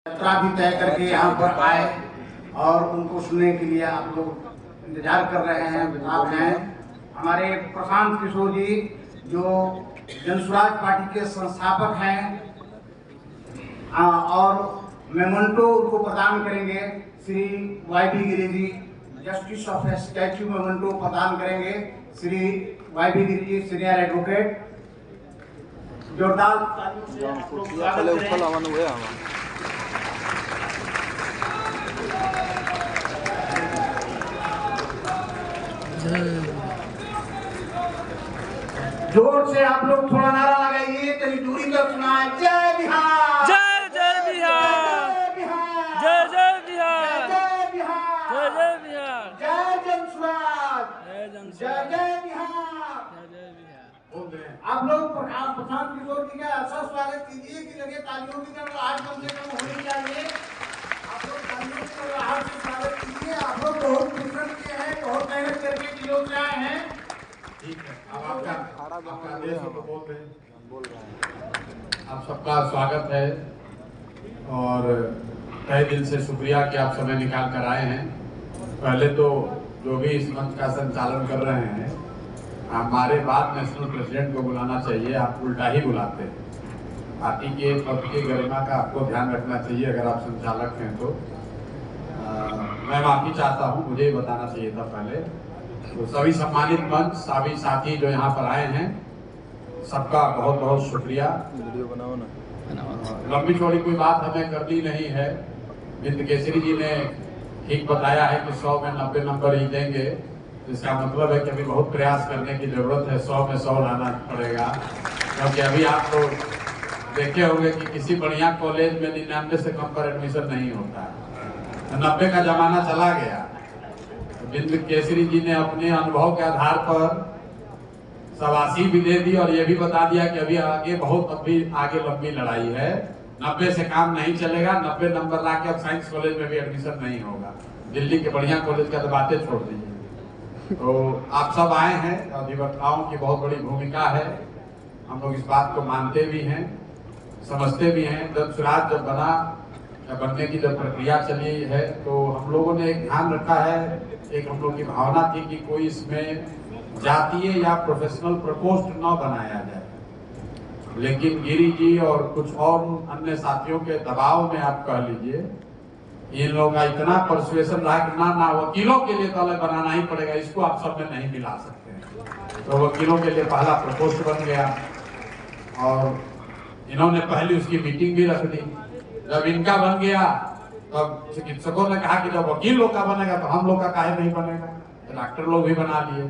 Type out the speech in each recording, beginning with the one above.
यात्रा भी तय करके यहाँ पर आए और उनको सुनने के लिए आप लोग इंतजार कर रहे हैं। आप हैं हमारे प्रशांत किशोर जी, जो जनसुराज पार्टी के संस्थापक हैं, और मेमेंटो उनको प्रदान करेंगे Shri वाई.बी. Giri ji. Justice of statue memento प्रदान करेंगे श्री वाई.बी. Giri ji, senior advocate. जोरदार जोर से आप लोग थोड़ा नारा लगाइए, तेरी दूरी तक सुनाए। जय बिहार, जय जय बिहार, जय जय बिहार, जय बिहार, जय जय बिहार, जय जनसुराज, जय जय जय बिहार। जय बिहार। आप लोग प्रशांत किशोर जी का ऐसा स्वागत कीजिए कि लगे तालियों की तरह कम से कम होनी चाहिए। आप लोग तालियों की तरह से स्वागत कीजिए। आप लोग बहुत परिश्रम किए हैं, बहुत मेहनत करके जिलों से आए हैं। ठीक है, अब आपका आदेश तो बोल रहे हैं। आप सबका स्वागत है और तहे दिल से शुक्रिया कि आप समय निकाल कर आए हैं। पहले तो जो भी इस मंच का संचालन कर रहे हैं, हमारे बाद नेशनल प्रेसिडेंट को बुलाना चाहिए, आप उल्टा ही बुलाते हैं। पार्टी के पद की गरिमा का आपको ध्यान रखना चाहिए अगर आप संचालक हैं तो। मैं माफी चाहता हूं, मुझे ही बताना चाहिए था पहले। तो सभी सम्मानित मंच, सभी साथी जो यहाँ पर आए हैं, सबका बहुत बहुत शुक्रिया। वीडियो बनाओ ना। लंबी चौड़ी कोई बात हमें करनी नहीं है। बिंद केसरी जी ने ठीक बताया है कि 100 में 90 नंबर ही देंगे। इसका मतलब है कि अभी बहुत प्रयास करने की जरूरत है। 100 में 100 लाना पड़ेगा, क्योंकि अभी आप लोग देखे होंगे कि किसी बढ़िया कॉलेज में 99 से कम पर एडमिशन नहीं होता है। 90 का जमाना चला गया। बिंद केसरी जी ने अपने अनुभव के आधार पर शाबाशी भी दे दी और ये भी बता दिया कि अभी आगे लंबी लड़ाई है। 90 से काम नहीं चलेगा। 90 नंबर ला के अब साइंस कॉलेज में भी एडमिशन नहीं होगा। दिल्ली के बढ़िया कॉलेज का तो बातें छोड़ दीजिए। तो आप सब आए हैं, अधिवक्ताओं की बहुत बड़ी भूमिका है। हम लोग इस बात को मानते भी हैं, समझते भी हैं। जनसुराज जब बना या बनने की जब प्रक्रिया चली है, तो हम लोगों ने एक ध्यान रखा है, एक हम लोग की भावना थी कि कोई इसमें जातीय या प्रोफेशनल प्रकोष्ठ न बनाया जाए। लेकिन गिरी जी और कुछ और अन्य साथियों के दबाव में आप कह लीजिए, इन लोगों का इतना परसुएशन रहा कि ना वकीलों के लिए दल बनाना ही पड़ेगा, इसको आप सब में नहीं मिला सकते। तो वकीलों के लिए पहला प्रकोष्ठ बन गया और इन्होंने पहले उसकी मीटिंग भी रख दी। जब इनका बन गया तब चिकित्सकों ने कहा कि जब वकील लोग का बनेगा तो हम लोग का काहे नहीं बनेगा। तो डॉक्टर लोग भी बना लिए।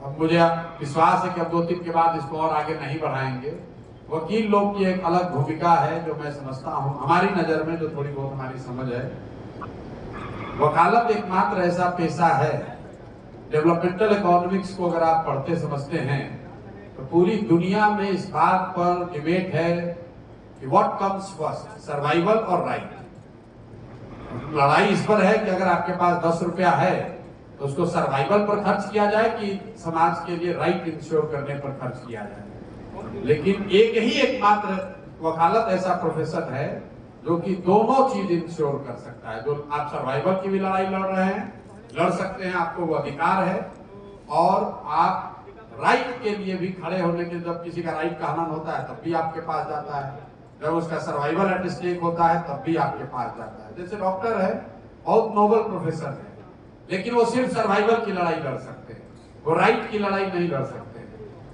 अब मुझे विश्वास है कि अब 2-3 के बाद इसको और आगे नहीं बढ़ाएंगे। वकील लोग की एक अलग भूमिका है जो मैं समझता हूँ, हमारी नजर में जो थोड़ी बहुत हमारी समझ है। वकालत एकमात्र ऐसा पेशा है, डेवलपमेंटल इकोनॉमिक्स को अगर आप पढ़ते समझते हैं तो पूरी दुनिया में इस बात पर डिबेट है कि व्हाट कम्स फर्स्ट, सर्वाइवल और राइट। लड़ाई इस पर है कि अगर आपके पास 10 रुपया है तो उसको सर्वाइवल पर खर्च किया जाए कि समाज के लिए राइट इंश्योर करने पर खर्च किया जाए। लेकिन एकमात्र वकालत ऐसा प्रोफेशन है जो कि दोनों चीज इंश्योर कर सकता है। जो आप सर्वाइवल की भी लड़ाई लड़ रहे हैं, लड़ सकते हैं, आपको वो अधिकार है। और आप राइट के लिए भी खड़े होने के, जब किसी का राइट का हनन होता है तब भी आपके पास जाता है, जब उसका सर्वाइवल एट स्टेक होता है तब भी आपके पास जाता है। जैसे डॉक्टर है, बहुत नोबल प्रोफेशन है, लेकिन वो सिर्फ सर्वाइवल की लड़ाई लड़ सकते हैं, वो राइट की लड़ाई नहीं लड़ सकते।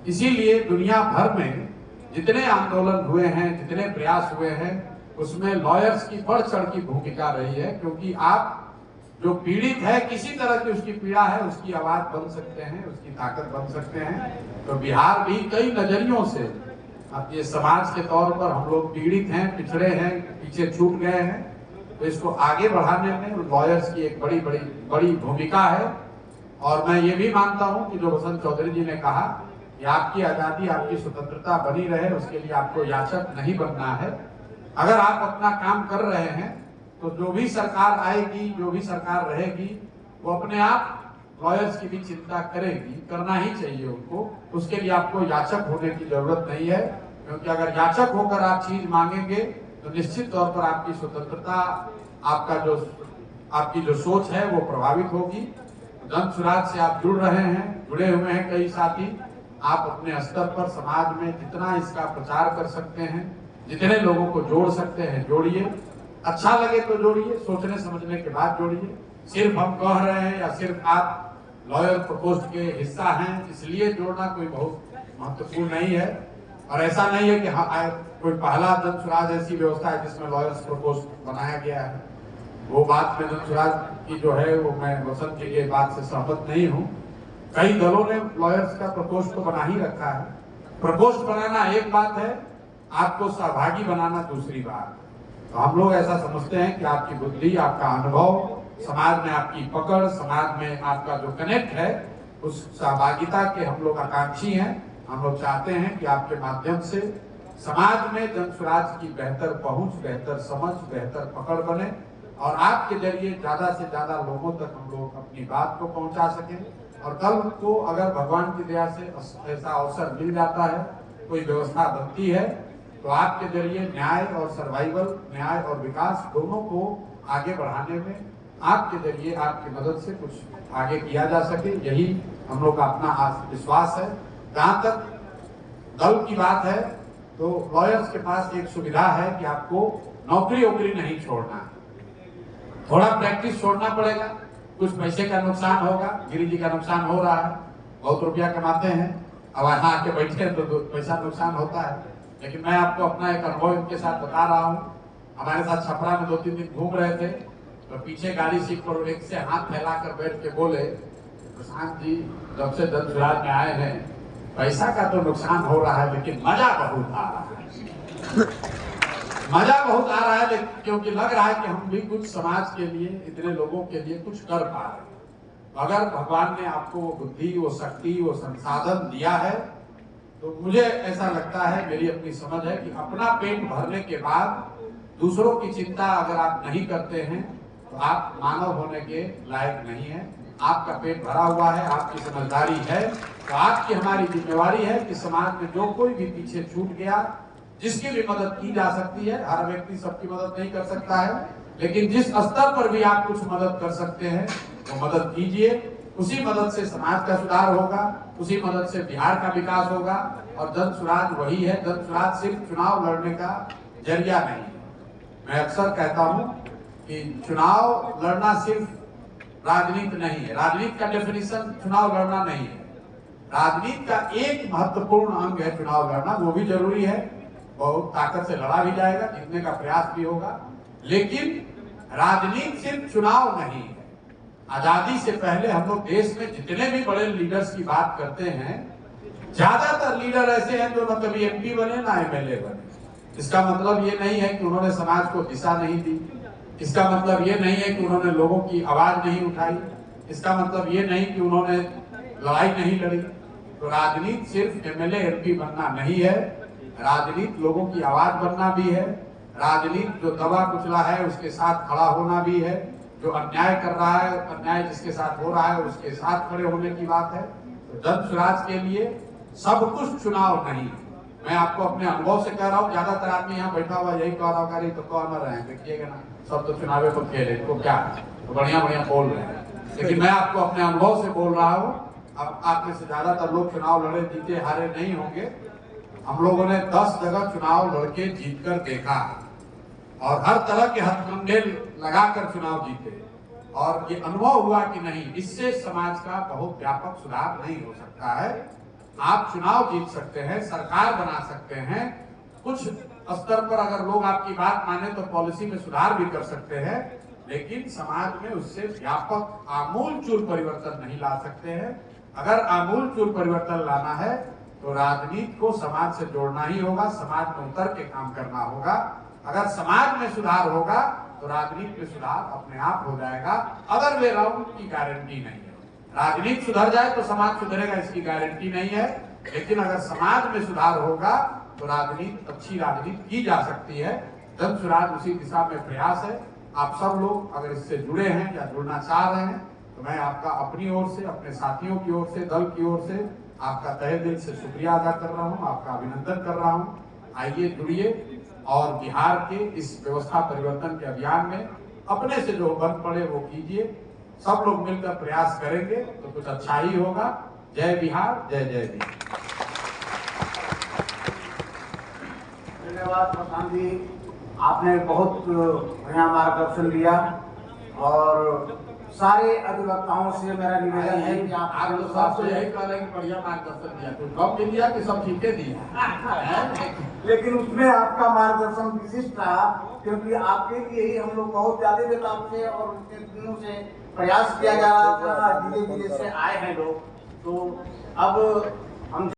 इसीलिए दुनिया भर में जितने आंदोलन हुए हैं, जितने प्रयास हुए हैं, उसमें लॉयर्स की बढ़ चढ़ की भूमिका रही है। क्योंकि आप जो पीड़ित है, किसी तरह की उसकी पीड़ा है, उसकी आवाज बन सकते हैं, उसकी ताकत बन सकते हैं। तो बिहार भी कई नजरियों से, अब ये समाज के तौर पर हम लोग पीड़ित हैं, पिछड़े हैं, पीछे छूट गए हैं, तो इसको आगे बढ़ाने में लॉयर्स की एक बड़ी भूमिका है। और मैं ये भी मानता हूं कि जो बसंत चौधरी जी ने कहा कि आपकी आजादी, आपकी स्वतंत्रता बनी रहे, उसके लिए आपको याचक नहीं बनना है। अगर आप अपना काम कर रहे हैं तो जो भी सरकार आएगी, जो भी सरकार रहेगी, वो अपने आप लॉयर्स की भी चिंता करेगी, करना ही चाहिए उनको। उसके लिए आपको याचक होने की जरूरत नहीं है, क्योंकि अगर याचक होकर आप चीज मांगेंगे तो निश्चित तौर पर आपकी स्वतंत्रता, आपकी जो सोच है वो प्रभावित होगी। जन सुराज से आप जुड़ रहे हैं, जुड़े हुए हैं कई साथी। आप अपने स्तर पर समाज में जितना इसका प्रचार कर सकते हैं, जितने लोगों को जोड़ सकते हैं जोड़िए। अच्छा लगे तो जोड़िए, सोचने समझने के बाद जोड़िए। सिर्फ हम कह रहे हैं या सिर्फ आप लॉयर प्रकोष्ठ के हिस्सा हैं इसलिए जोड़ना कोई बहुत महत्वपूर्ण नहीं है। और ऐसा नहीं है कि कोई पहला जन सुराज ऐसी व्यवस्था है जिसमें लॉयर्स प्रकोष्ठ बनाया गया है। वो बात में जन सुराज की जो है वो मैं वसंत जी के बात से सहमत नहीं हूँ। कई दलों ने लॉयर्स का प्रकोष्ठ तो बना ही रखा है। प्रकोष्ठ बनाना एक बात है, आपको सहभागी बनाना दूसरी बात। तो हम लोग ऐसा समझते हैं कि आपकी बुद्धि, आपका अनुभव, समाज में आपकी पकड़, समाज में आपका जो कनेक्ट है, उस सहभागिता के हम लोग आकांक्षी हैं। हम लोग चाहते हैं कि आपके माध्यम से समाज में जन सुराज की बेहतर पहुंच, बेहतर समझ, बेहतर पकड़ बने और आपके जरिए ज्यादा से ज्यादा लोगों तक हम लोग अपनी बात को पहुंचा सकें। और कल को अगर भगवान की दया से ऐसा अवसर मिल जाता है, कोई व्यवस्था बनती है, तो आपके जरिए न्याय और सर्वाइवल, न्याय और विकास दोनों को आगे बढ़ाने में आपके जरिए, आपकी मदद से कुछ आगे किया जा सके, यही हम लोग का अपना विश्वास है। जहां तक दल की बात है, तो लॉयर्स के पास एक सुविधा है कि आपको नौकरी नहीं छोड़ना है। थोड़ा प्रैक्टिस छोड़ना पड़ेगा, कुछ पैसे का नुकसान होगा। गिरी जी का नुकसान हो रहा है, बहुत रुपया कमाते हैं, अब यहाँ आके बैठे तो पैसा नुकसान होता है। लेकिन मैं आपको अपना एक अनुभव इनके साथ बता रहा हूँ। हमारे साथ छपरा में 2-3 दिन घूम रहे थे, तो पीछे गाड़ी सीट पर एक से हाथ फैलाकर बैठ के बोले, प्रशांत जी जब से जन सुराज में आए हैं पैसा का तो नुकसान हो रहा है लेकिन मजा बहुत आ रहा है। मजा बहुत आ रहा है क्योंकि लग रहा है कि हम भी कुछ समाज के लिए, इतने लोगों के लिए कुछ कर पा रहे हैं। अगर भगवान ने आपको वो बुद्धि, वो शक्ति, वो संसाधन दिया है, तो मुझे ऐसा लगता है, मेरी अपनी समझ है कि अपना पेट भरने के बाद दूसरों की चिंता अगर आप नहीं करते हैं तो आप मानव होने के लायक नहीं है। आपका पेट भरा हुआ है, आपकी समझदारी है, तो आपकी हमारी जिम्मेवारी है कि समाज में जो कोई भी पीछे छूट गया, जिसकी भी मदद की जा सकती है। हर व्यक्ति सबकी मदद नहीं कर सकता है, लेकिन जिस स्तर पर भी आप कुछ मदद कर सकते हैं वो मदद कीजिए। उसी मदद से समाज का सुधार होगा, उसी मदद से बिहार का विकास होगा। और जन सुराज वही है। जन सुराज सिर्फ चुनाव लड़ने का जरिया नहीं है। मैं अक्सर कहता हूं कि चुनाव लड़ना सिर्फ राजनीति नहीं है। राजनीति का डेफिनेशन चुनाव लड़ना नहीं है। राजनीति का एक महत्वपूर्ण अंग है चुनाव लड़ना, वो भी जरूरी है, बहुत ताकत से लड़ा भी जाएगा, जीतने का प्रयास भी होगा। लेकिन राजनीति सिर्फ चुनाव नहीं है। आजादी से पहले हम लोग देश में जितने भी बड़े लीडर्स की बात करते हैं, ज्यादातर लीडर ऐसे हैं जो न कभी एमपी बने ना एमएलए बने। इसका मतलब ये नहीं है कि उन्होंने समाज को दिशा नहीं दी। इसका मतलब ये नहीं है कि उन्होंने लोगों की आवाज नहीं उठाई। इसका मतलब ये नहीं कि उन्होंने लड़ाई नहीं लड़ी। तो राजनीति सिर्फ एमएलए एमपी बनना नहीं है, राजनीति लोगों की आवाज बनना भी है। राजनीति जो दबा कुचला है उसके साथ खड़ा होना भी है। जो अन्याय कर रहा है, अन्याय जिसके साथ हो रहा है उसके साथ खड़े होने की बात है। तो जन सुराज के लिए सब कुछ चुनाव नहीं। मैं आपको अपने अनुभव से कह रहा हूँ, ज्यादातर आदमी यहाँ बैठा हुआ यही कह रहा होगा, तो कौन रहे हैं, देखिएगा ना, सब तो चुनावे पर खेले, तो क्या तो बढ़िया बोल रहे हैं। लेकिन मैं आपको अपने अनुभव से बोल रहा हूँ, अब आप में से ज्यादातर लोग चुनाव लड़े, जीते हारे नहीं होंगे। हम लोगों ने 10 जगह चुनाव लड़के जीतकर देखा और हर तरह के हथकंडे लगाकर चुनाव जीते, और ये अनुभव हुआ कि नहीं, इससे समाज का बहुत व्यापक सुधार नहीं हो सकता है। आप चुनाव जीत सकते हैं, सरकार बना सकते हैं, कुछ स्तर पर अगर लोग आपकी बात माने तो पॉलिसी में सुधार भी कर सकते हैं, लेकिन समाज में उससे व्यापक आमूलचूल परिवर्तन नहीं ला सकते हैं। अगर आमूलचूल परिवर्तन लाना है तो राजनीति को समाज से जोड़ना ही होगा, समाज में उतर के काम करना होगा। अगर समाज में सुधार होगा तो राजनीति में सुधार अपने आप हो जाएगा। अगर वे राउंड की गारंटी नहीं है, राजनीति सुधर जाए तो समाज सुधरेगा, इसकी गारंटी नहीं है। लेकिन अगर समाज में सुधार होगा तो राजनीति, अच्छी राजनीति की जा सकती है। जन सुराज उसी दिशा में प्रयास है। आप सब लोग अगर इससे जुड़े हैं या जुड़ना चाह रहे हैं तो मैं आपका अपनी ओर से, अपने साथियों की ओर से, दल की ओर से आपका तहे दिल से शुक्रिया अदा कर रहा हूं, आपका अभिनंदन कर रहा हूं। आइए जुड़िए, और बिहार के इस व्यवस्था परिवर्तन के अभियान में अपने से जो बन पड़े वो कीजिए। सब लोग मिलकर प्रयास करेंगे तो कुछ अच्छा ही होगा। जय बिहार, जय जय बिहार। धन्यवाद प्रधान जी, आपने बहुत बढ़िया मार्गदर्शन दिया और सारे अधिवक्ताओं से मेरा निवेदन है कि आप लोग सबसे यही कह रहे हैं कि बढ़िया मार्गदर्शन दिया, तो कम भी दिया कि सब ठीके दिया। लेकिन उसमें आपका मार्गदर्शन विशिष्ट रहा, क्योंकि आपके लिए ही हम लोग बहुत ज्यादा बेताब थे और उनके दिनों से प्रयास किया जा रहा था, धीरे धीरे से आए हैं लोग। तो अब हम